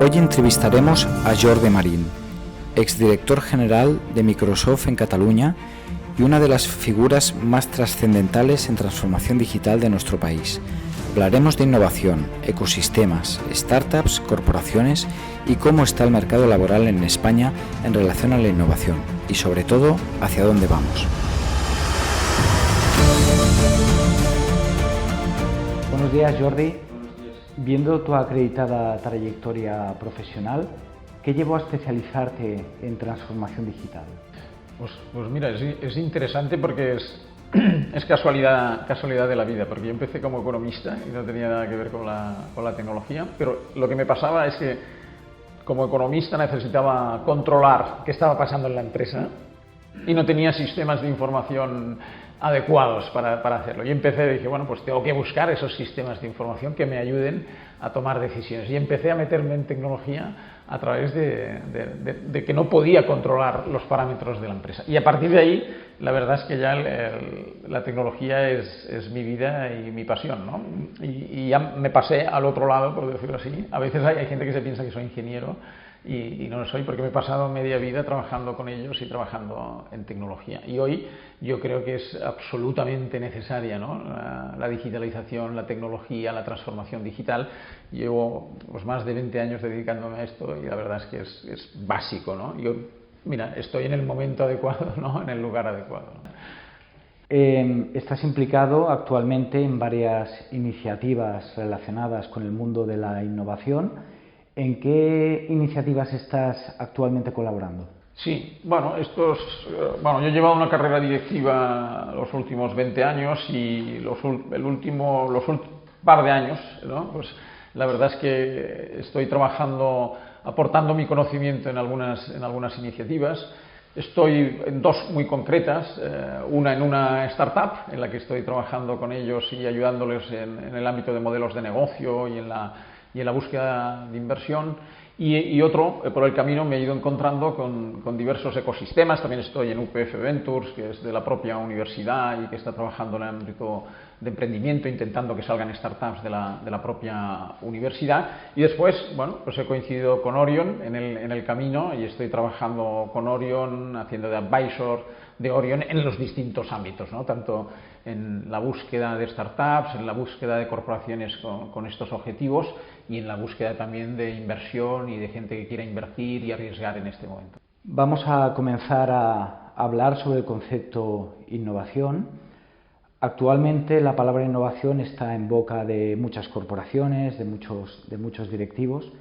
Hoy entrevistaremos a Jordi Marín, exdirector general de Microsoft en Cataluña y una de las figuras más trascendentales en transformación digital de nuestro país. Hablaremos de innovación, ecosistemas, startups, corporaciones y cómo está el mercado laboral en España en relación a la innovación y, sobre todo, hacia dónde vamos. Buenos días, Jordi. Viendo tu acreditada trayectoria profesional, ¿qué llevó a especializarte en transformación digital? Pues mira, es interesante porque es casualidad de la vida, porque yo empecé como economista y no tenía nada que ver con la tecnología, pero lo que me pasaba es que como economista necesitaba controlar qué estaba pasando en la empresa y no tenía sistemas de información adecuados para hacerlo. Y dije, bueno, pues tengo que buscar esos sistemas de información que me ayuden a tomar decisiones. Y empecé a meterme en tecnología a través de que no podía controlar los parámetros de la empresa. Y a partir de ahí, la verdad es que ya la tecnología es mi vida y mi pasión, ¿no? Y ya me pasé al otro lado, por decirlo así. A veces hay gente que se piensa que soy ingeniero y no lo soy, porque me he pasado media vida trabajando con ellos y trabajando en tecnología. Y hoy yo creo que es absolutamente necesaria, ¿no? La digitalización, la tecnología, la transformación digital. Llevo pues, más de 20 años dedicándome a esto y la verdad es que es básico, ¿no? Yo, mira, estoy en el momento adecuado, ¿no? En el lugar adecuado, ¿no? Estás implicado actualmente en varias iniciativas relacionadas con el mundo de la innovación. ¿En qué iniciativas estás actualmente colaborando? Sí, bueno, yo he llevado una carrera directiva los últimos 20 años y los par de años, ¿no? Pues la verdad es que estoy trabajando, aportando mi conocimiento en algunas iniciativas. Estoy en dos muy concretas, una en una startup en la que estoy trabajando con ellos y ayudándoles en el ámbito de modelos de negocio y en la búsqueda de inversión, y otro, por el camino me he ido encontrando con diversos ecosistemas. También estoy en UPF Ventures, que es de la propia universidad y que está trabajando en el ámbito de emprendimiento, intentando que salgan startups de la propia universidad. Y después, bueno, pues he coincidido con Orion en el camino y estoy trabajando con Orion, haciendo de advisor de Orion en los distintos ámbitos, ¿no? Tanto en la búsqueda de startups, en la búsqueda de corporaciones con estos objetivos y en la búsqueda también de inversión y de gente que quiera invertir y arriesgar en este momento. Vamos a comenzar a hablar sobre el concepto innovación. Actualmente la palabra innovación está en boca de muchas corporaciones, de muchos directivos.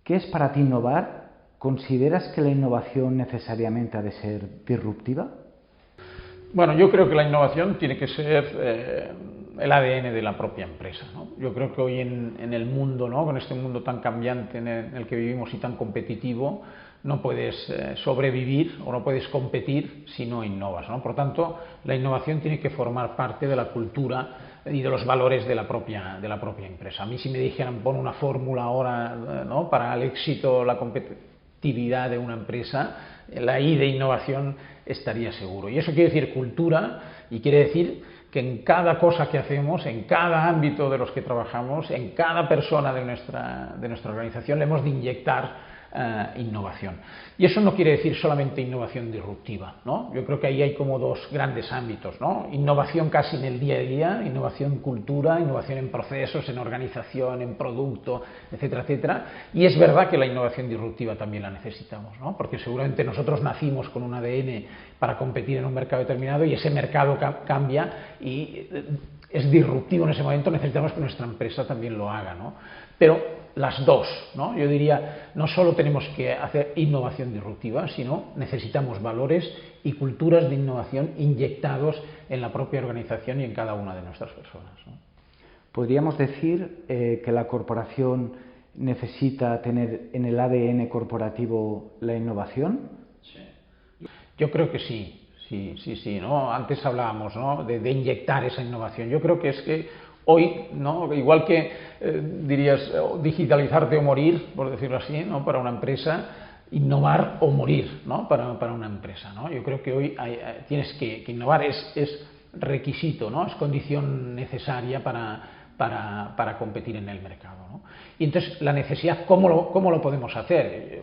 ¿Qué es para ti innovar? ¿Consideras que la innovación necesariamente ha de ser disruptiva? Bueno, yo creo que la innovación tiene que ser el ADN de la propia empresa, ¿no? Yo creo que hoy en el mundo, ¿no? Con este mundo tan cambiante en el que vivimos y tan competitivo, no puedes sobrevivir o no puedes competir si no innovas, ¿no? Por tanto, la innovación tiene que formar parte de la cultura y de los valores de la propia empresa. A mí, si me dijeran pon una fórmula ahora, ¿no? Para el éxito, la competitividad de una empresa, la I de innovación estaría seguro. Y eso quiere decir cultura, y quiere decir que en cada cosa que hacemos, en cada ámbito de los que trabajamos, en cada persona de nuestra organización, le hemos de inyectar innovación. Y eso no quiere decir solamente innovación disruptiva, ¿no? Yo creo que ahí hay como dos grandes ámbitos, ¿no? Innovación casi en el día a día, innovación cultura, innovación en procesos, en organización, en producto, etcétera, etcétera. Y es verdad que la innovación disruptiva también la necesitamos, ¿no? Porque seguramente nosotros nacimos con un ADN para competir en un mercado determinado y ese mercado cambia y es disruptivo en ese momento, necesitamos que nuestra empresa también lo haga, ¿no? Pero las dos, ¿no? Yo diría, no solo tenemos que hacer innovación disruptiva, sino necesitamos valores y culturas de innovación inyectados en la propia organización y en cada una de nuestras personas, ¿no? ¿Podríamos decir que la corporación necesita tener en el ADN corporativo la innovación? Sí. Yo creo que sí. Sí, ¿no? Antes hablábamos, ¿no? de inyectar esa innovación. Yo creo que es que hoy, ¿no? Igual que dirías digitalizarte o morir, por decirlo así, ¿no? Para una empresa, innovar o morir, ¿no? para una empresa, ¿no? Yo creo que hoy tienes que innovar, es requisito, ¿no? Es condición necesaria para para competir en el mercado, ¿no? Y entonces la necesidad, ¿cómo lo podemos hacer?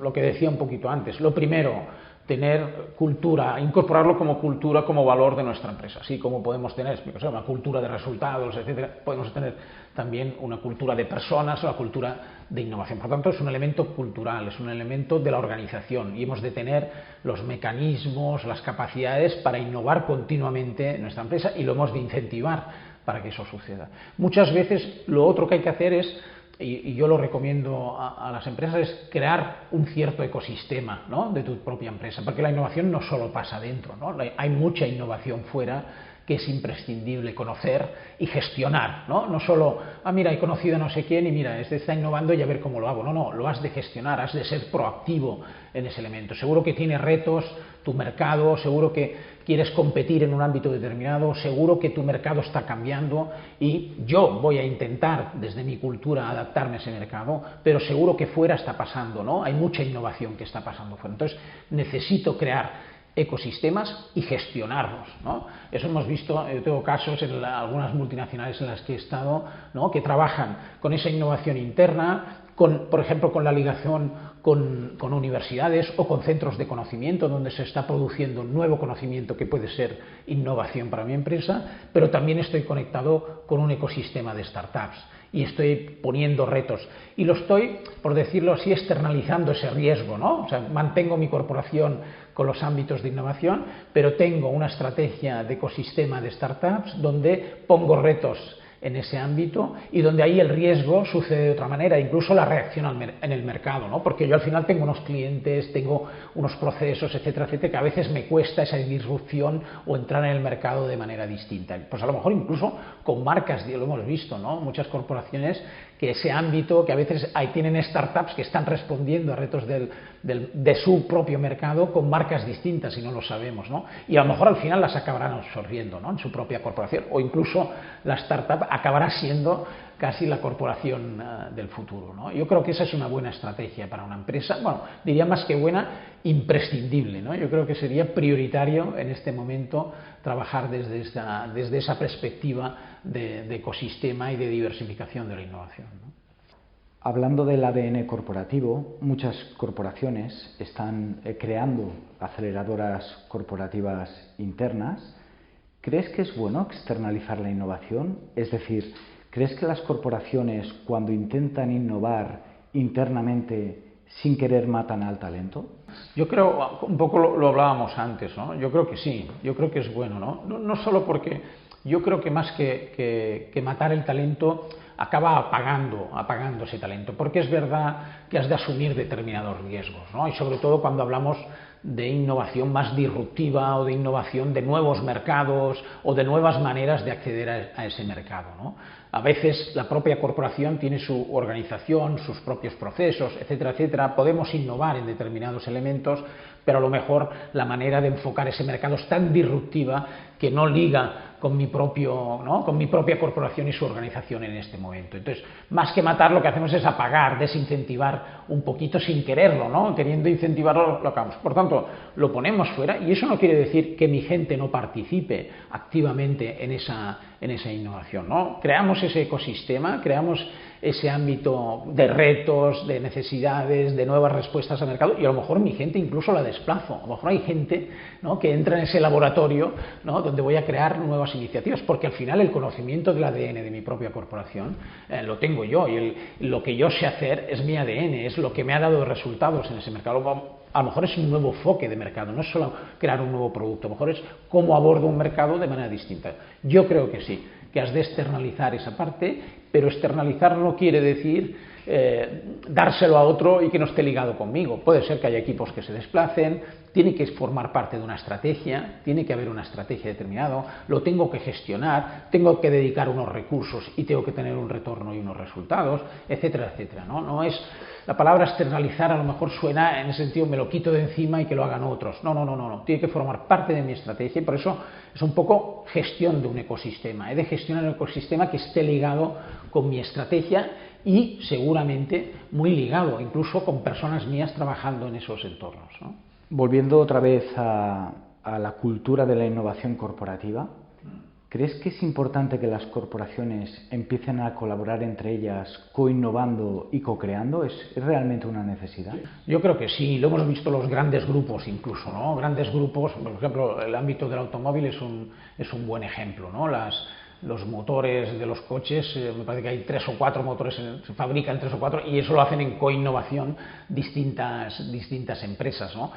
Lo que decía un poquito antes, lo primero, tener cultura, incorporarlo como cultura, como valor de nuestra empresa, así como podemos tener una cultura de resultados, etcétera, podemos tener también una cultura de personas, una cultura de innovación. Por lo tanto, es un elemento cultural, es un elemento de la organización y hemos de tener los mecanismos, las capacidades para innovar continuamente en nuestra empresa y lo hemos de incentivar para que eso suceda. Muchas veces lo otro que hay que hacer es, y yo lo recomiendo a las empresas, es crear un cierto ecosistema, ¿no?, de tu propia empresa, porque la innovación no solo pasa dentro, ¿no? Hay mucha innovación fuera que es imprescindible conocer y gestionar, ¿no? No solo, mira, he conocido a no sé quién y mira, este está innovando y a ver cómo lo hago. No, lo has de gestionar, has de ser proactivo en ese elemento. Seguro que tiene retos tu mercado, seguro que quieres competir en un ámbito determinado, seguro que tu mercado está cambiando y yo voy a intentar desde mi cultura adaptarme a ese mercado, pero seguro que fuera está pasando, ¿no? Hay mucha innovación que está pasando fuera. Entonces necesito crear ecosistemas y gestionarlos, ¿no? Eso hemos visto, yo tengo casos en algunas multinacionales en las que he estado, ¿no?, que trabajan con esa innovación interna, por ejemplo, con la ligación con universidades o con centros de conocimiento donde se está produciendo nuevo conocimiento que puede ser innovación para mi empresa, pero también estoy conectado con un ecosistema de startups y estoy poniendo retos y lo estoy, por decirlo así, externalizando ese riesgo, ¿no? O sea, mantengo mi corporación con los ámbitos de innovación, pero tengo una estrategia de ecosistema de startups donde pongo retos en ese ámbito y donde ahí el riesgo sucede de otra manera, incluso la reacción en el mercado, ¿no? Porque yo al final tengo unos clientes, tengo unos procesos, etcétera, etcétera, que a veces me cuesta esa disrupción o entrar en el mercado de manera distinta. Pues a lo mejor incluso con marcas, lo hemos visto, ¿no? Muchas corporaciones que ese ámbito, que a veces ahí tienen startups que están respondiendo a retos de su propio mercado con marcas distintas y no lo sabemos, ¿no? Y a lo mejor al final las acabarán absorbiendo, ¿no?, en su propia corporación, o incluso la startup acabará siendo casi la corporación del futuro, ¿no? Yo creo que esa es una buena estrategia para una empresa, bueno, diría más que buena, imprescindible, ¿no? Yo creo que sería prioritario en este momento trabajar desde esa perspectiva de ecosistema y de diversificación de la innovación, ¿no? Hablando del ADN corporativo, muchas corporaciones están creando aceleradoras corporativas internas. ¿Crees que es bueno externalizar la innovación? Es decir, ¿crees que las corporaciones, cuando intentan innovar internamente, sin querer matan al talento? Yo creo, un poco lo hablábamos antes, ¿no? Yo creo que sí, yo creo que es bueno, ¿no? No solo porque yo creo que más que matar el talento, acaba apagando ese talento, porque es verdad que has de asumir determinados riesgos, ¿no? Y sobre todo cuando hablamos de innovación más disruptiva o de innovación de nuevos mercados o de nuevas maneras de acceder a ese mercado, ¿no? A veces la propia corporación tiene su organización, sus propios procesos, etcétera, etcétera. Podemos innovar en determinados elementos, pero a lo mejor la manera de enfocar ese mercado es tan disruptiva que no liga con mi propia corporación y su organización en este momento. Entonces, más que matar, lo que hacemos es apagar, desincentivar un poquito sin quererlo, ¿no? Queriendo incentivarlo, lo acabamos. Por tanto, lo ponemos fuera y eso no quiere decir que mi gente no participe activamente en esa innovación, ¿no? Creamos ese ecosistema, creamos ese ámbito de retos, de necesidades, de nuevas respuestas al mercado y a lo mejor mi gente incluso la desplazo. A lo mejor hay gente, ¿no?, que entra en ese laboratorio, ¿no?, donde voy a crear nuevas iniciativas, porque al final el conocimiento del ADN de mi propia corporación lo tengo yo y lo que yo sé hacer es mi ADN, es lo que me ha dado resultados en ese mercado. A lo mejor es un nuevo enfoque de mercado, no es solo crear un nuevo producto, a lo mejor es cómo abordo un mercado de manera distinta. Yo creo que sí, que has de externalizar esa parte, pero externalizar no quiere decir dárselo a otro y que no esté ligado conmigo. Puede ser que haya equipos que se desplacen, tiene que formar parte de una estrategia, tiene que haber una estrategia determinada, lo tengo que gestionar, tengo que dedicar unos recursos y tengo que tener un retorno y unos resultados, etcétera, etcétera, ¿no? No es la palabra externalizar, a lo mejor suena en ese sentido, me lo quito de encima y que lo hagan otros. No, tiene que formar parte de mi estrategia y por eso es un poco gestión de un ecosistema. He de gestionar un ecosistema que esté ligado con mi estrategia y seguramente muy ligado, incluso con personas mías trabajando en esos entornos, ¿no? Volviendo otra vez a la cultura de la innovación corporativa, ¿Crees que es importante que las corporaciones empiecen a colaborar entre ellas, co-innovando y co-creando? ¿Es realmente una necesidad? Yo creo que sí, lo hemos visto los grandes grupos incluso, ¿no? Grandes grupos, por ejemplo, el ámbito del automóvil es un buen ejemplo, ¿no? Los motores de los coches, me parece que hay 3 o 4 motores, se fabrican 3 o 4 y eso lo hacen en co-innovación distintas empresas, ¿no?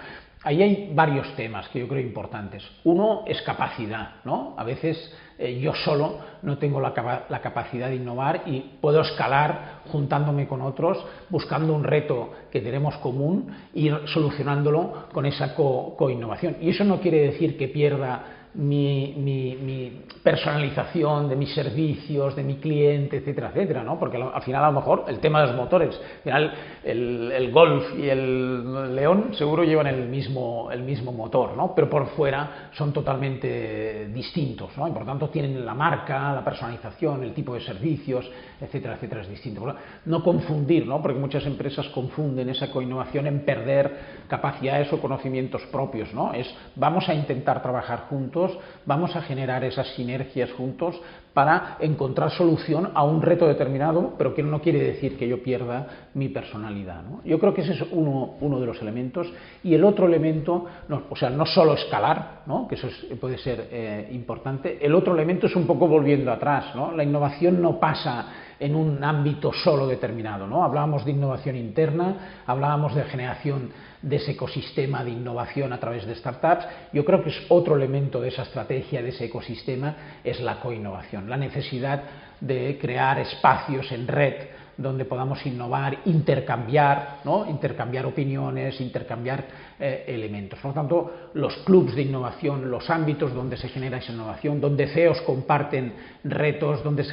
Ahí hay varios temas que yo creo importantes. Uno es capacidad, ¿no? A veces yo solo no tengo la capacidad de innovar y puedo escalar juntándome con otros, buscando un reto que tenemos común y solucionándolo con esa co-innovación. Y eso no quiere decir que pierda mi personalización de mis servicios, de mi cliente, etcétera, etcétera, ¿no? Porque al final a lo mejor el tema de los motores, al final el Golf y el León seguro llevan el mismo motor, ¿no? Pero por fuera son totalmente distintos, ¿no? Y por tanto tienen la marca, la personalización, el tipo de servicios, etcétera, etcétera, es distinto. No confundir, ¿no? Porque muchas empresas confunden esa coinnovación en perder capacidades o conocimientos propios, ¿no? Vamos a intentar trabajar juntos, vamos a generar esas sinergias juntos para encontrar solución a un reto determinado, pero que no quiere decir que yo pierda mi personalidad, ¿no? Yo creo que ese es uno de los elementos. Y el otro elemento, no solo escalar, ¿no? Que eso puede ser importante, el otro elemento es un poco volviendo atrás, ¿no? La innovación no pasa en un ámbito solo determinado, ¿no? Hablábamos de innovación interna, hablábamos de generación de ese ecosistema de innovación a través de startups. Yo creo que es otro elemento de esa estrategia, de ese ecosistema, es la coinnovación, la necesidad de crear espacios en red donde podamos innovar, intercambiar, ¿no? Intercambiar opiniones, intercambiar elementos. Por lo tanto, los clubs de innovación, los ámbitos donde se genera esa innovación, donde CEOs comparten retos, donde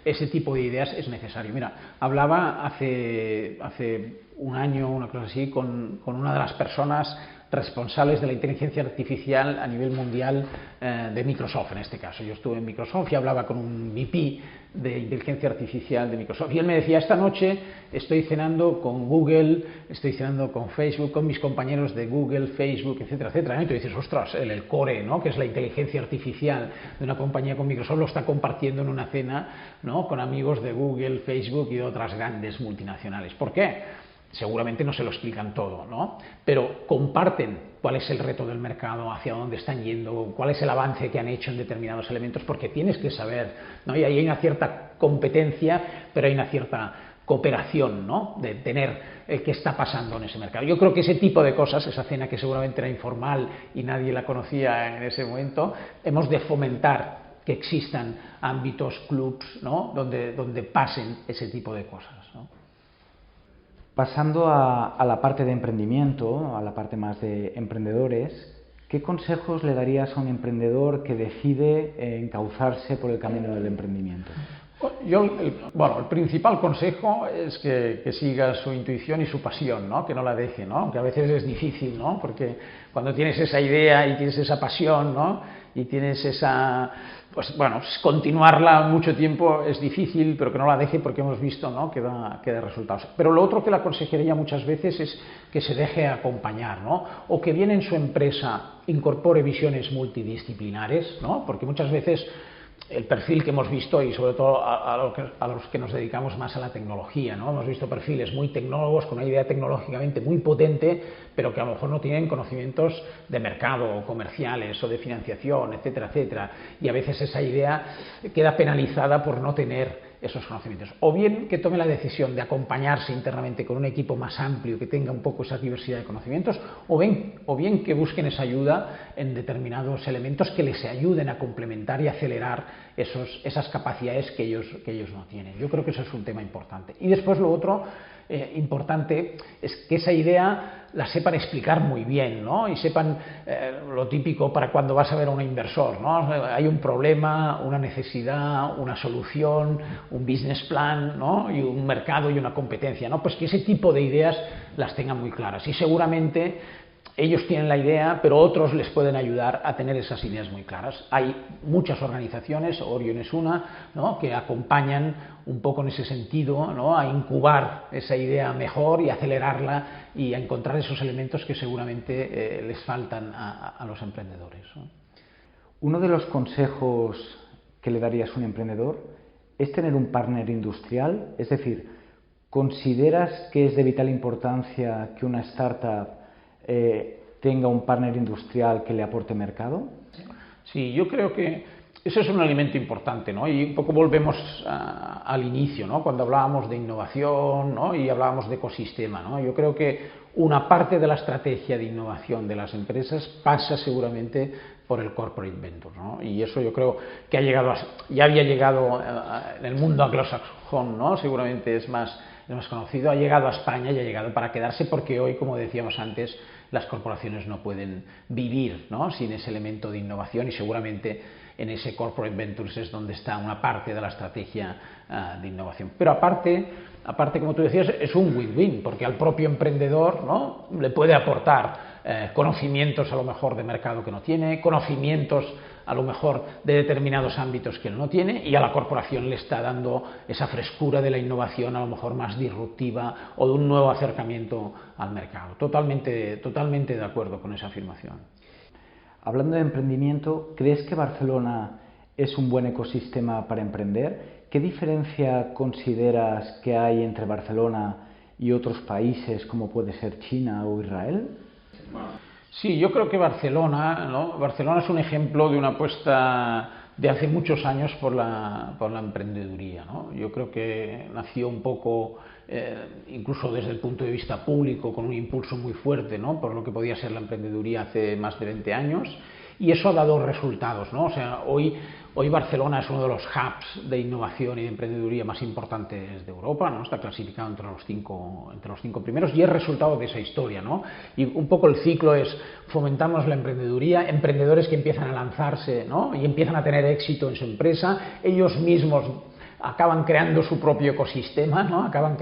ese tipo de ideas es necesario. Mira, hablaba hace un año, una cosa así, con una de las personas responsables de la inteligencia artificial a nivel mundial de Microsoft, en este caso. Yo estuve en Microsoft y hablaba con un VP de inteligencia artificial de Microsoft y él me decía: esta noche estoy cenando con Google, estoy cenando con Facebook, con mis compañeros de Google, Facebook, etcétera, etcétera. Y tú dices: ostras, el core, ¿no? Que es la inteligencia artificial de una compañía con Microsoft, lo está compartiendo en una cena, ¿no? Con amigos de Google, Facebook y de otras grandes multinacionales. ¿Por qué? Seguramente no se lo explican todo, ¿no? Pero comparten cuál es el reto del mercado, hacia dónde están yendo, cuál es el avance que han hecho en determinados elementos, porque tienes que saber, ¿no? Y ahí hay una cierta competencia, pero hay una cierta cooperación, ¿no? De tener qué está pasando en ese mercado. Yo creo que ese tipo de cosas, esa cena que seguramente era informal y nadie la conocía en ese momento, hemos de fomentar que existan ámbitos, clubs, ¿no? donde pasen ese tipo de cosas, ¿no? Pasando a la parte de emprendimiento, a la parte más de emprendedores, ¿qué consejos le darías a un emprendedor que decide encauzarse por el camino del emprendimiento? El principal consejo es que siga su intuición y su pasión, ¿no? Que no la deje, ¿no? Que a veces es difícil, ¿no? Porque cuando tienes esa idea y tienes esa pasión, ¿no? Y tienes esa... continuarla mucho tiempo es difícil, pero que no la deje, porque hemos visto, ¿no? que da resultados. Pero lo otro que le aconsejaría muchas veces es que se deje acompañar, ¿no? O que bien en su empresa incorpore visiones multidisciplinares, ¿no? Porque muchas veces el perfil que hemos visto, y sobre todo a los que nos dedicamos más a la tecnología, ¿no? Hemos visto perfiles muy tecnólogos, con una idea tecnológicamente muy potente, pero que a lo mejor no tienen conocimientos de mercado, o comerciales, o de financiación, etcétera, etcétera. Y a veces esa idea queda penalizada por no tener esos conocimientos. O bien que tome la decisión de acompañarse internamente con un equipo más amplio, que tenga un poco esa diversidad de conocimientos, o bien que busquen esa ayuda en determinados elementos que les ayuden a complementar y acelerar esas capacidades que ellos no tienen. Yo creo que eso es un tema importante. Y después lo otro importante es que esa idea la sepan explicar muy bien, ¿no? Y sepan lo típico para cuando vas a ver a un inversor, ¿no? Hay un problema, una necesidad, una solución, un business plan, ¿no? Y un mercado y una competencia, ¿no? Pues que ese tipo de ideas las tengan muy claras. Y seguramente ellos tienen la idea, pero otros les pueden ayudar a tener esas ideas muy claras. Hay muchas organizaciones, Orion es una, ¿no? Que acompañan un poco en ese sentido, ¿no? A incubar esa idea mejor y acelerarla y a encontrar esos elementos que seguramente les faltan a los emprendedores, ¿no? Uno de los consejos que le darías a un emprendedor es tener un partner industrial. Es decir, ¿consideras que es de vital importancia que una startup tenga un partner industrial que le aporte mercado? Sí, yo creo que eso es un elemento importante, ¿no? Y un poco volvemos al inicio, ¿no? Cuando hablábamos de innovación, ¿no? Y hablábamos de ecosistema, ¿no? Yo creo que una parte de la estrategia de innovación de las empresas pasa seguramente por el corporate venture, ¿no? Y eso yo creo que ya había llegado en el mundo anglosajón, ¿no? Seguramente es más conocido, ha llegado a España y ha llegado para quedarse, porque hoy, como decíamos antes, las corporaciones no pueden vivir, ¿no? Sin ese elemento de innovación, y seguramente en ese corporate ventures es donde está una parte de la estrategia de innovación. Pero aparte, como tú decías, es un win-win, porque al propio emprendedor, ¿no? Le puede aportar conocimientos a lo mejor de mercado que no tiene, conocimientos a lo mejor de determinados ámbitos que él no tiene, y a la corporación le está dando esa frescura de la innovación a lo mejor más disruptiva o de un nuevo acercamiento al mercado. Totalmente de acuerdo con esa afirmación. Hablando de emprendimiento, ¿crees que Barcelona es un buen ecosistema para emprender? ¿Qué diferencia consideras que hay entre Barcelona y otros países como puede ser China o Israel? Sí, yo creo que Barcelona, ¿no? Barcelona es un ejemplo de una apuesta de hace muchos años por la emprendeduría, ¿no? Yo creo que nació un poco, incluso desde el punto de vista público, con un impulso muy fuerte, ¿no? Por lo que podía ser la emprendeduría hace más de 20 años, y eso ha dado resultados, ¿no? O sea, hoy Barcelona es uno de los hubs de innovación y de emprendeduría más importantes de Europa, ¿no? Está clasificado entre los cinco primeros, y es resultado de esa historia, ¿no? Y un poco el ciclo es: fomentamos la emprendeduría, emprendedores que empiezan a lanzarse, ¿no? Y empiezan a tener éxito en su empresa, ellos mismos acaban creando su propio ecosistema, ¿no? Acaban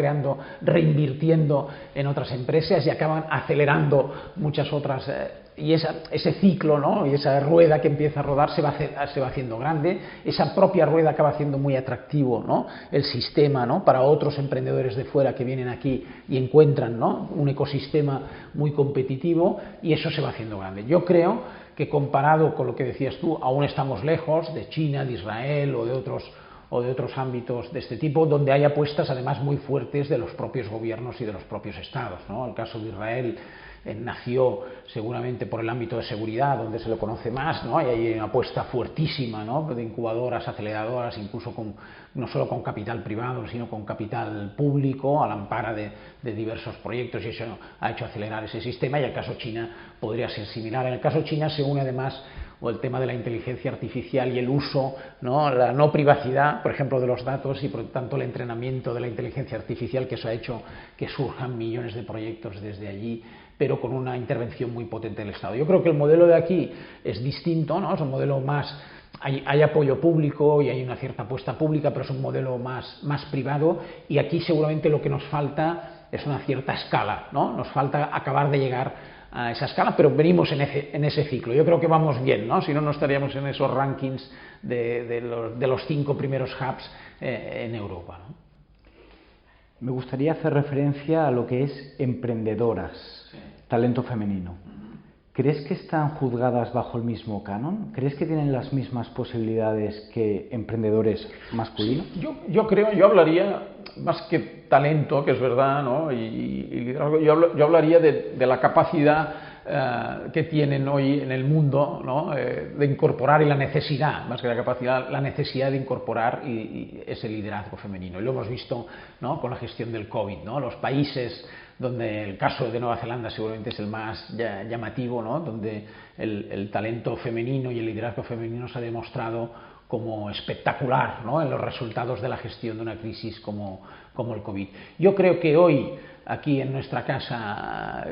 reinvirtiendo en otras empresas y acaban acelerando muchas otras, y ese ciclo, ¿no? Y esa rueda que empieza a rodar se va haciendo grande. Esa propia rueda acaba haciendo muy atractivo, ¿no? El sistema, ¿no? Para otros emprendedores de fuera que vienen aquí y encuentran, ¿no? Un ecosistema muy competitivo, y eso se va haciendo grande. Yo creo que, comparado con lo que decías tú, aún estamos lejos de China, de Israel o de otros ámbitos de este tipo, donde hay apuestas además muy fuertes de los propios gobiernos y de los propios estados, ¿no? El caso de Israel nació seguramente por el ámbito de seguridad, donde se lo conoce más, ¿no? Y hay una apuesta fuertísima, ¿no? De incubadoras, aceleradoras, incluso no solo con capital privado, sino con capital público, al amparo de diversos proyectos, y eso ha hecho acelerar ese sistema. Y el caso China podría ser similar. En el caso China se une además el tema de la inteligencia artificial y el uso, ¿no? La no privacidad, por ejemplo, de los datos, y por lo tanto el entrenamiento de la inteligencia artificial, que eso ha hecho que surjan millones de proyectos desde allí, pero con una intervención muy potente del Estado. Yo creo que el modelo de aquí es distinto, ¿no? Es un modelo más, hay apoyo público y hay una cierta apuesta pública, pero es un modelo más privado, y aquí seguramente lo que nos falta es una cierta escala, ¿no? Nos falta acabar de llegar a esa escala, pero venimos en ese ciclo. Yo creo que vamos bien, ¿no? Si no, no estaríamos en esos rankings de los 5 primeros hubs en Europa, ¿no? Me gustaría hacer referencia a lo que es emprendedoras, sí. Talento femenino. ¿Crees que están juzgadas bajo el mismo canon? ¿Crees que tienen las mismas posibilidades que emprendedores masculinos? Sí, yo hablaría más que talento, que es verdad, ¿no? Yo hablaría de la capacidad que tienen hoy en el mundo, ¿no? De incorporar, y la necesidad, más que la capacidad, la necesidad de incorporar y ese liderazgo femenino. Y lo hemos visto, ¿no? Con la gestión del COVID, ¿no? Los países donde el caso de Nueva Zelanda seguramente es el más llamativo, ¿no? Donde el talento femenino y el liderazgo femenino se ha demostrado como espectacular, ¿no? En los resultados de la gestión de una crisis como el COVID. Yo creo que hoy, aquí en nuestra casa,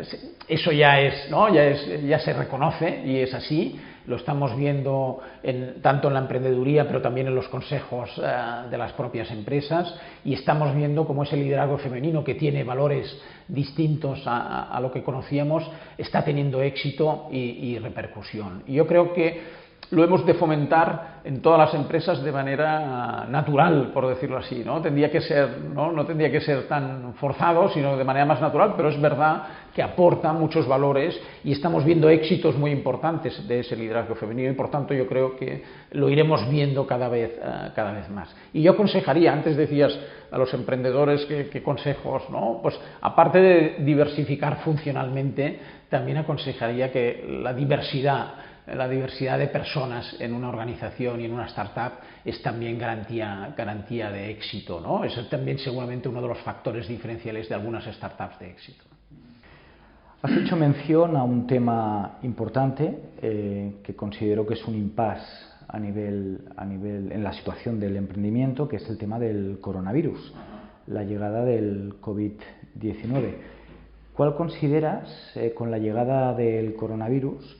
eso ya se reconoce, y es así. Lo estamos viendo tanto en la emprendeduría, pero también en los consejos de las propias empresas, y estamos viendo cómo ese liderazgo femenino, que tiene valores distintos a lo que conocíamos, está teniendo éxito y repercusión. Y yo creo que lo hemos de fomentar en todas las empresas de manera natural, por decirlo así, ¿no? Tendría que ser, no tendría que ser tan forzado, sino de manera más natural, pero es verdad que aporta muchos valores y estamos viendo éxitos muy importantes de ese liderazgo femenino y por tanto yo creo que lo iremos viendo cada vez más. Y yo aconsejaría, antes decías a los emprendedores qué consejos, ¿no? Pues aparte de diversificar funcionalmente, también aconsejaría que la diversidad de personas en una organización y en una startup es también garantía de éxito, ¿no? Es también seguramente uno de los factores diferenciales de algunas startups de éxito. Has hecho mención a un tema importante que considero que es un impasse a nivel en la situación del emprendimiento, que es el tema del coronavirus, la llegada del COVID-19. ¿Cuál consideras, con la llegada del coronavirus,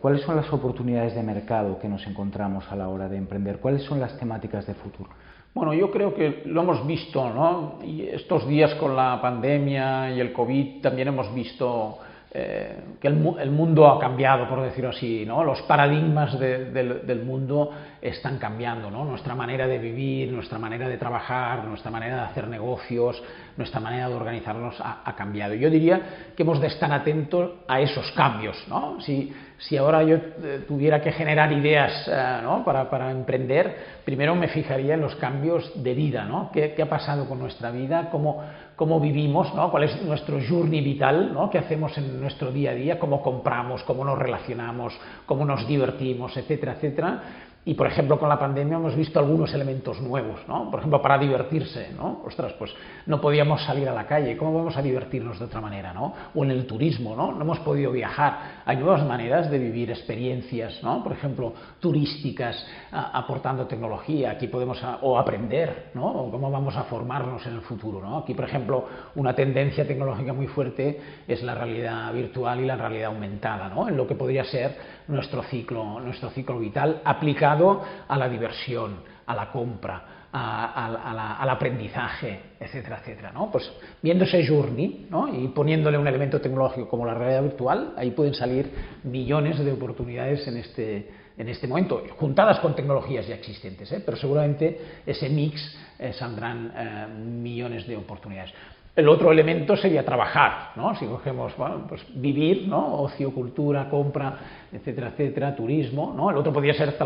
cuáles son las oportunidades de mercado que nos encontramos a la hora de emprender? ¿Cuáles son las temáticas de futuro? Bueno, yo creo que lo hemos visto, ¿no? Y estos días con la pandemia y el COVID también hemos visto que el mundo ha cambiado, por decirlo así, ¿no? Los paradigmas del mundo están cambiando, ¿no? Nuestra manera de vivir, nuestra manera de trabajar, nuestra manera de hacer negocios, nuestra manera de organizarnos ha cambiado. Yo diría que hemos de estar atentos a esos cambios, ¿no? Si ahora yo tuviera que generar ideas, ¿no? para emprender, primero me fijaría en los cambios de vida, ¿no? ¿Qué ha pasado con nuestra vida? ¿Cómo vivimos? ¿No? ¿Cuál es nuestro journey vital? ¿No? ¿Qué hacemos en nuestro día a día? ¿Cómo compramos? ¿Cómo nos relacionamos? ¿Cómo nos divertimos? Etcétera, etcétera. Y, por ejemplo, con la pandemia hemos visto algunos elementos nuevos, ¿no? Por ejemplo, para divertirse, ¿no? Ostras, pues no podíamos salir a la calle, ¿cómo vamos a divertirnos de otra manera, ¿no? O en el turismo, ¿no? No hemos podido viajar. Hay nuevas maneras de vivir experiencias, ¿no? Por ejemplo, turísticas, aportando tecnología. Aquí podemos o aprender, ¿no? O cómo vamos a formarnos en el futuro, ¿no? Aquí, por ejemplo, una tendencia tecnológica muy fuerte es la realidad virtual y la realidad aumentada, ¿no? En lo que podría ser nuestro ciclo vital aplicado a la diversión, a la compra, al aprendizaje, etcétera, etcétera, ¿no? Pues viendo ese journey, ¿no? Y poniéndole un elemento tecnológico como la realidad virtual, ahí pueden salir millones de oportunidades en este momento, juntadas con tecnologías ya existentes, pero seguramente ese mix saldrán millones de oportunidades. El otro elemento sería trabajar, ¿no? Si cogemos, bueno, pues vivir, ¿no? Ocio, cultura, compra, etcétera, etcétera, turismo, ¿no? El otro podría ser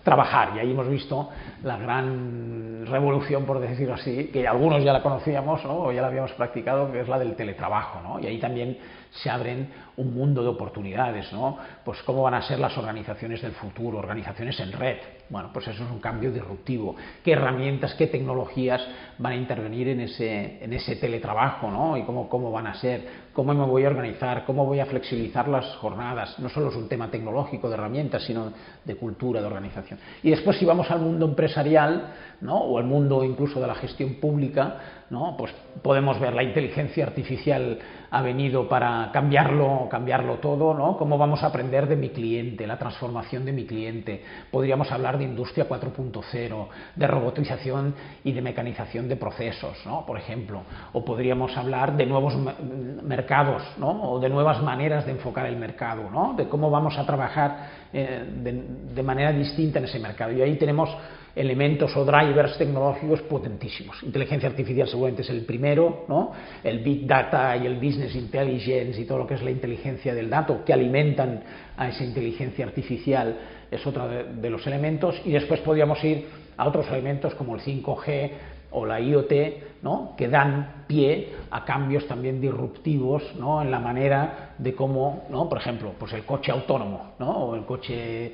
trabajar, y ahí hemos visto la gran revolución, por decirlo así, que algunos ya la conocíamos, ¿no? O ya la habíamos practicado, que es la del teletrabajo, ¿no? Y ahí también se abren un mundo de oportunidades, ¿no? Pues cómo van a ser las organizaciones del futuro, organizaciones en red. Bueno, pues eso es un cambio disruptivo. ¿Qué herramientas, qué tecnologías van a intervenir en ese teletrabajo, ¿no? Y cómo van a ser, cómo me voy a organizar, cómo voy a flexibilizar las jornadas. No solo es un tema tecnológico de herramientas, sino de cultura, de organización. Y después, si vamos al mundo empresarial, ¿no? O al mundo incluso de la gestión pública, ¿no? Pues podemos ver la inteligencia artificial ha venido para cambiarlo todo, ¿no? Cómo vamos a aprender de mi cliente, la transformación de mi cliente. Podríamos hablar de industria 4.0, de robotización y de mecanización de procesos, ¿no? Por ejemplo, o podríamos hablar de nuevos mercados, ¿no? O de nuevas maneras de enfocar el mercado, ¿no? De cómo vamos a trabajar de manera distinta en ese mercado. Y ahí tenemos elementos o drivers tecnológicos potentísimos. Inteligencia artificial seguramente es el primero, ¿no? El Big Data y el Business Intelligence y todo lo que es la inteligencia del dato que alimentan a esa inteligencia artificial es otro de los elementos, y después podríamos ir a otros elementos como el 5G o la IoT, ¿no? Que dan pie a cambios también disruptivos, ¿no? En la manera de cómo, ¿no? Por ejemplo, pues el coche autónomo, ¿no? O el coche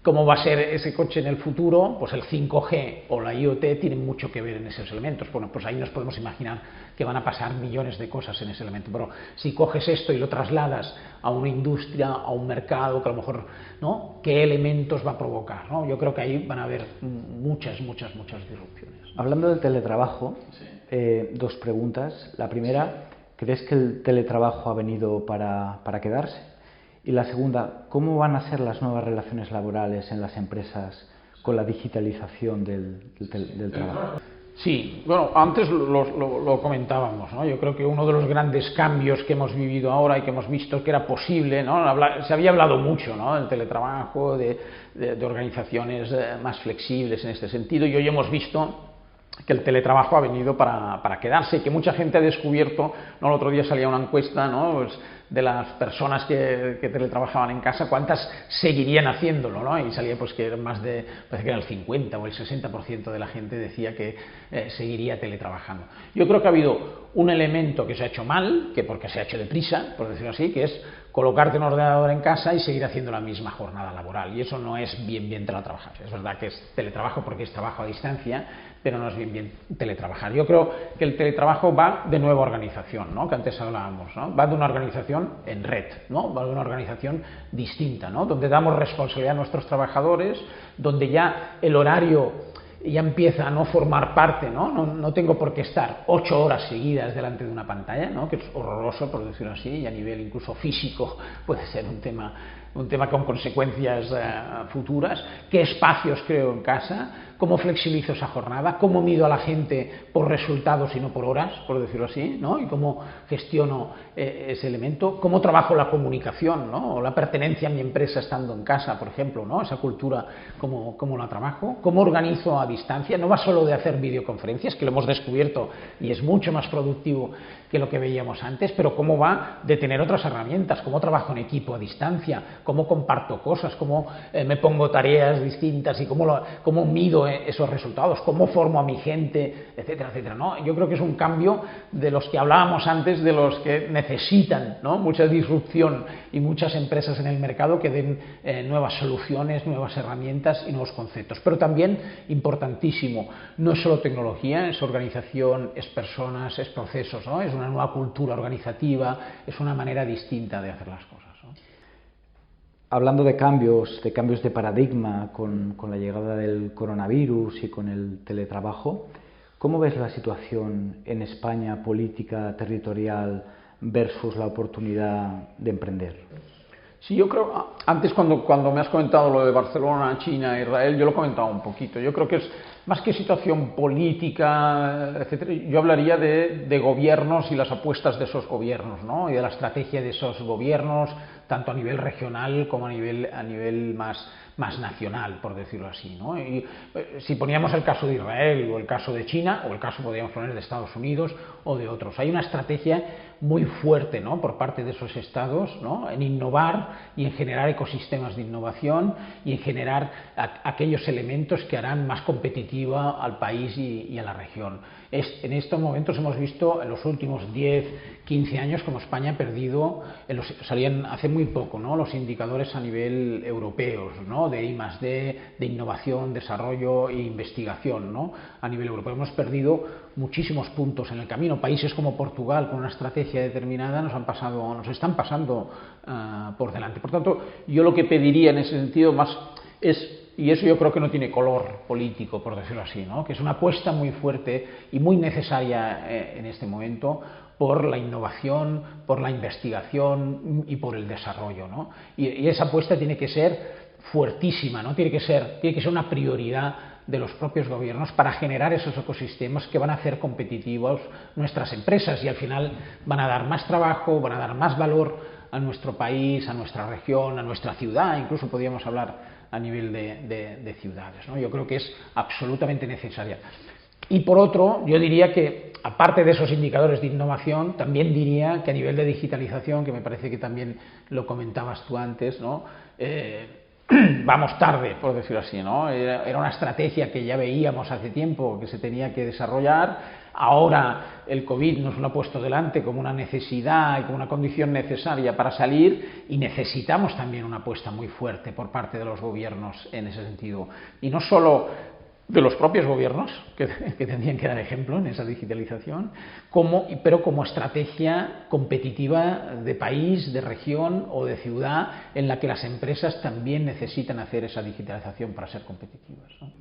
cómo va a ser ese coche en el futuro. Pues el 5G o la IoT tienen mucho que ver en esos elementos. Bueno, pues ahí nos podemos imaginar que van a pasar millones de cosas en ese elemento. Pero si coges esto y lo trasladas a una industria, a un mercado, que a lo mejor, ¿no? ¿Qué elementos va a provocar, ¿no? Yo creo que ahí van a haber muchas disrupciones. Hablando del teletrabajo, sí. Dos preguntas. La primera, ¿crees que el teletrabajo ha venido para quedarse? Y la segunda, ¿cómo van a ser las nuevas relaciones laborales en las empresas con la digitalización del trabajo? Sí, bueno, antes lo comentábamos, ¿no? Yo creo que uno de los grandes cambios que hemos vivido ahora y que hemos visto que era posible, ¿no? Se había hablado mucho, ¿no?, del teletrabajo, de organizaciones más flexibles en este sentido, y hoy hemos visto que el teletrabajo ha venido para quedarse y que mucha gente ha descubierto, ¿no? El otro día salía una encuesta, ¿no?, pues de las personas que teletrabajaban en casa, cuántas seguirían haciéndolo, ¿no? Y salía pues que eran parece que era el 50 o el 60% de la gente decía que seguiría teletrabajando. Yo creo que ha habido un elemento que se ha hecho mal, que porque se ha hecho deprisa, por decirlo así, que es colocarte un ordenador en casa y seguir haciendo la misma jornada laboral, y eso no es bien teletrabajar. Es verdad que es teletrabajo porque es trabajo a distancia, pero no es bien teletrabajar. Yo creo que el teletrabajo va de nueva organización, ¿no?, que antes hablábamos, ¿no? Va de una organización en red, ¿no?, va de una organización distinta, ¿no?, donde damos responsabilidad a nuestros trabajadores, donde ya el horario ya empieza a no formar parte, ¿no? No tengo por qué estar 8 horas seguidas delante de una pantalla, ¿no?, que es horroroso, por decirlo así, y a nivel incluso físico puede ser un tema con consecuencias futuras. ¿Qué espacios creo en casa? ¿Cómo flexibilizo esa jornada? ¿Cómo mido a la gente por resultados y no por horas, por decirlo así, ¿no? Y cómo gestiono ese elemento. ¿Cómo trabajo la comunicación, ¿no?, o la pertenencia a mi empresa estando en casa, por ejemplo, ¿no?, esa cultura, cómo la trabajo. ¿Cómo organizo a distancia? No va solo de hacer videoconferencias, que lo hemos descubierto y es mucho más productivo que lo que veíamos antes, pero cómo va de tener otras herramientas, cómo trabajo en equipo a distancia, cómo comparto cosas, cómo me pongo tareas distintas y cómo mido esos resultados, cómo formo a mi gente, etcétera, etcétera, ¿no? Yo creo que es un cambio de los que hablábamos antes, de los que necesitan, ¿no?, mucha disrupción y muchas empresas en el mercado que den nuevas soluciones, nuevas herramientas y nuevos conceptos. Pero también, importantísimo, no es solo tecnología, es organización, es personas, es procesos, ¿no?, es una nueva cultura organizativa, es una manera distinta de hacer las cosas, ¿no? Hablando de cambios de paradigma con la llegada del coronavirus y con el teletrabajo, ¿cómo ves la situación en España, política, territorial, versus la oportunidad de emprender? Sí, yo creo, antes cuando me has comentado lo de Barcelona, China, Israel, yo lo comentaba un poquito. Yo creo que es más que situación política, etcétera, yo hablaría de gobiernos y las apuestas de esos gobiernos, ¿no?, y de la estrategia de esos gobiernos, tanto a nivel regional como a nivel más nacional, por decirlo así, ¿no? Y si poníamos el caso de Israel o el caso de China, o el caso podríamos poner de Estados Unidos o de otros, hay una estrategia muy fuerte, ¿no?, por parte de esos estados, ¿no?, en innovar y en generar ecosistemas de innovación y en generar aquellos elementos que harán más competitiva al país y a la región. En estos momentos hemos visto en los últimos 10, 15 años como España ha perdido, salían hace muy poco, ¿no?, los indicadores a nivel europeos, ¿no?, de I+D, de innovación, desarrollo e investigación, ¿no?, a nivel europeo. Hemos perdido muchísimos puntos en el camino. Países como Portugal, con una estrategia determinada, nos están pasando por delante. Por tanto, yo lo que pediría en ese sentido más es, y eso yo creo que no tiene color político, por decirlo así, ¿no?, que es una apuesta muy fuerte y muy necesaria en este momento por la innovación, por la investigación y por el desarrollo, ¿no? Y esa apuesta tiene que ser fuertísima, ¿no?, tiene que ser una prioridad de los propios gobiernos para generar esos ecosistemas que van a hacer competitivos nuestras empresas y al final van a dar más trabajo, van a dar más valor a nuestro país, a nuestra región, a nuestra ciudad, incluso podríamos hablar a nivel de ciudades, ¿no? Yo creo que es absolutamente necesaria. Y por otro, yo diría que, aparte de esos indicadores de innovación, también diría que a nivel de digitalización, que me parece que también lo comentabas tú antes, ¿no?, vamos tarde, por decirlo así, ¿no? Era una estrategia que ya veíamos hace tiempo que se tenía que desarrollar. Ahora el COVID nos lo ha puesto delante como una necesidad y como una condición necesaria para salir, y necesitamos también una apuesta muy fuerte por parte de los gobiernos en ese sentido. Y no solo de los propios gobiernos, que tendrían que dar ejemplo en esa digitalización, pero como estrategia competitiva de país, de región o de ciudad, en la que las empresas también necesitan hacer esa digitalización para ser competitivas, ¿no?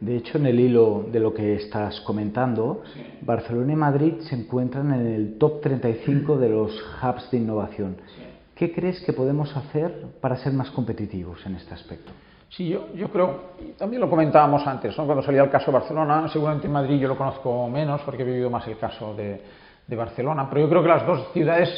De hecho, en el hilo de lo que estás comentando, sí, Barcelona y Madrid se encuentran en el top 35 de los hubs de innovación. Sí. ¿Qué crees que podemos hacer para ser más competitivos en este aspecto? Sí, yo creo, y también lo comentábamos antes, ¿no? Cuando salía el caso de Barcelona, seguramente en Madrid yo lo conozco menos porque he vivido más el caso de Barcelona, pero yo creo que las dos ciudades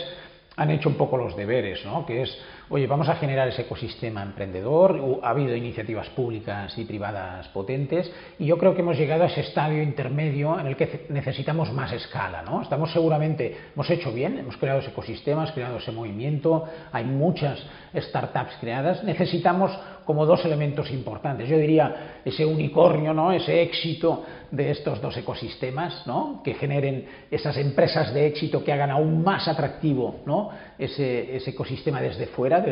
han hecho un poco los deberes, ¿no? Que es, oye, vamos a generar ese ecosistema emprendedor, ha habido iniciativas públicas y privadas potentes, y yo creo que hemos llegado a ese estadio intermedio en el que necesitamos más escala, ¿no? Hemos hecho bien, hemos creado ese ecosistema, hemos creado ese movimiento, hay muchas startups creadas, necesitamos como dos elementos importantes. Yo diría ese unicornio, ¿no? Ese éxito de estos dos ecosistemas, ¿no? Que generen esas empresas de éxito que hagan aún más atractivo, ¿no? ese ecosistema desde fuera,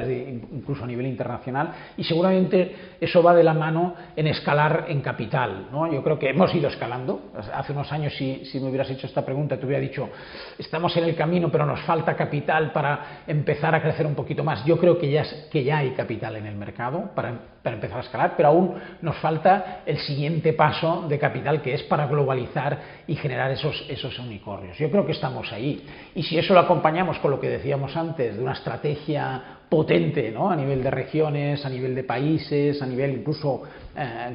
incluso a nivel internacional, y seguramente eso va de la mano en escalar en capital, ¿no? Yo creo que hemos ido escalando. Hace unos años, si me hubieras hecho esta pregunta, te hubiera dicho, estamos en el camino, pero nos falta capital para empezar a crecer un poquito más. Yo creo que ya hay capital en el mercado para empezar a escalar, pero aún nos falta el siguiente paso de capital, que es para globalizar y generar esos unicornios. Yo creo que estamos ahí, y si eso lo acompañamos con lo que decíamos antes, de una estrategia potente, ¿no? A nivel de regiones, a nivel de países, a nivel incluso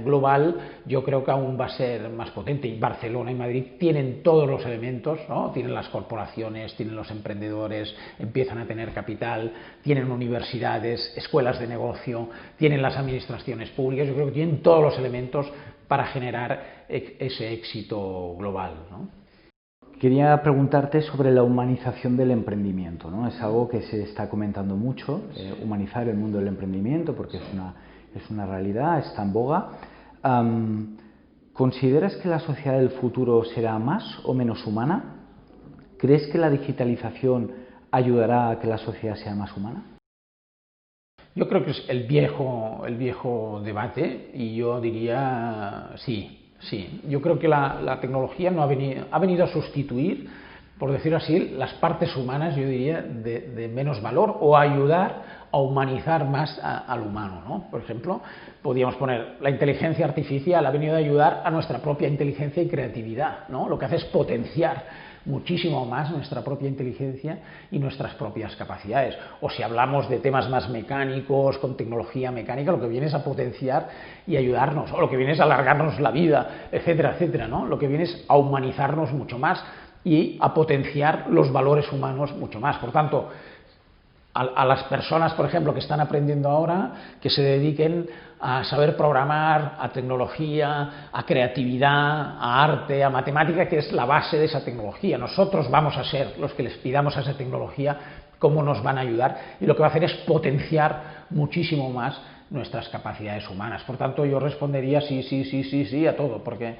global, yo creo que aún va a ser más potente. Y Barcelona y Madrid tienen todos los elementos, ¿no? Tienen las corporaciones, tienen los emprendedores, empiezan a tener capital, tienen universidades, escuelas de negocio, tienen las administraciones públicas. Yo creo que tienen todos los elementos para generar ese éxito global, ¿no? Quería preguntarte sobre la humanización del emprendimiento, ¿no? Es algo que se está comentando mucho, humanizar el mundo del emprendimiento, porque es una realidad, está en boga. ¿Consideras que la sociedad del futuro será más o menos humana? ¿Crees que la digitalización ayudará a que la sociedad sea más humana? Yo creo que es el viejo debate, y yo diría sí. Sí, yo creo que la tecnología no ha venido a sustituir, por decirlo así, las partes humanas, yo diría, de menos valor, o a ayudar a humanizar más al humano, ¿no? Por ejemplo, podríamos poner, la inteligencia artificial ha venido a ayudar a nuestra propia inteligencia y creatividad, ¿no? Lo que hace es potenciar muchísimo más nuestra propia inteligencia y nuestras propias capacidades. O si hablamos de temas más mecánicos, con tecnología mecánica, lo que viene es a potenciar y ayudarnos, o lo que viene es a alargarnos la vida, etcétera, etcétera, ¿no? Lo que viene es a humanizarnos mucho más y a potenciar los valores humanos mucho más. Por tanto, a las personas, por ejemplo, que están aprendiendo ahora, que se dediquen a saber programar, a tecnología, a creatividad, a arte, a matemática, que es la base de esa tecnología. Nosotros vamos a ser los que les pidamos a esa tecnología cómo nos van a ayudar, y lo que va a hacer es potenciar muchísimo más nuestras capacidades humanas. Por tanto, yo respondería sí a todo, porque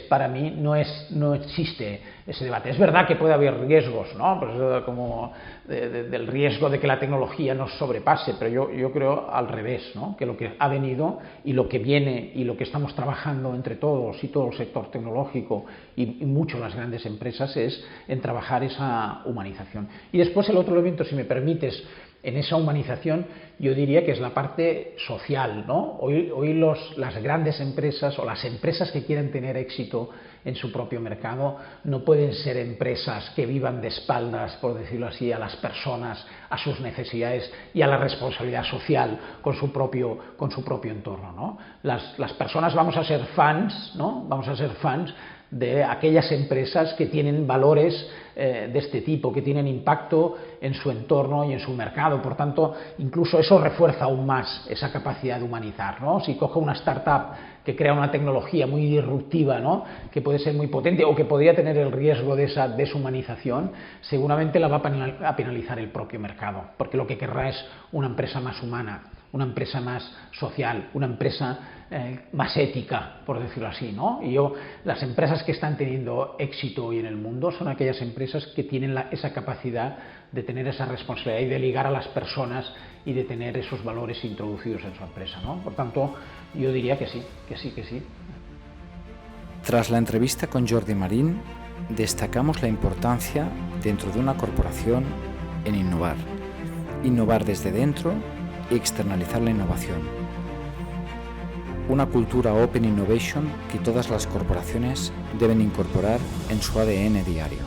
para mí no existe ese debate. Es verdad que puede haber riesgos, ¿no? Pues como del riesgo de que la tecnología nos sobrepase, pero yo creo al revés, ¿no? Que lo que ha venido y lo que viene y lo que estamos trabajando entre todos y todo el sector tecnológico y mucho las grandes empresas es en trabajar esa humanización. Y después el otro elemento, si me permites, en esa humanización, yo diría que es la parte social, ¿no? Hoy las grandes empresas o las empresas que quieren tener éxito en su propio mercado no pueden ser empresas que vivan de espaldas, por decirlo así, a las personas, a sus necesidades y a la responsabilidad social con su propio entorno, ¿no? Las personas vamos a ser fans, ¿no? Vamos a ser fans de aquellas empresas que tienen valores de este tipo, que tienen impacto en su entorno y en su mercado. Por tanto, incluso eso refuerza aún más esa capacidad de humanizar, ¿no? Si cojo una startup que crea una tecnología muy disruptiva, ¿no? Que puede ser muy potente o que podría tener el riesgo de esa deshumanización, seguramente la va a penalizar el propio mercado, porque lo que querrá es una empresa más humana, una empresa más social, una empresa más ética, por decirlo así, ¿no? Y las empresas que están teniendo éxito hoy en el mundo son aquellas empresas que tienen esa capacidad de tener esa responsabilidad y de ligar a las personas y de tener esos valores introducidos en su empresa, ¿no? Por tanto, yo diría que sí. Tras la entrevista con Jordi Marín, destacamos la importancia dentro de una corporación en innovar desde dentro y externalizar la innovación. Una cultura Open Innovation que todas las corporaciones deben incorporar en su ADN diario.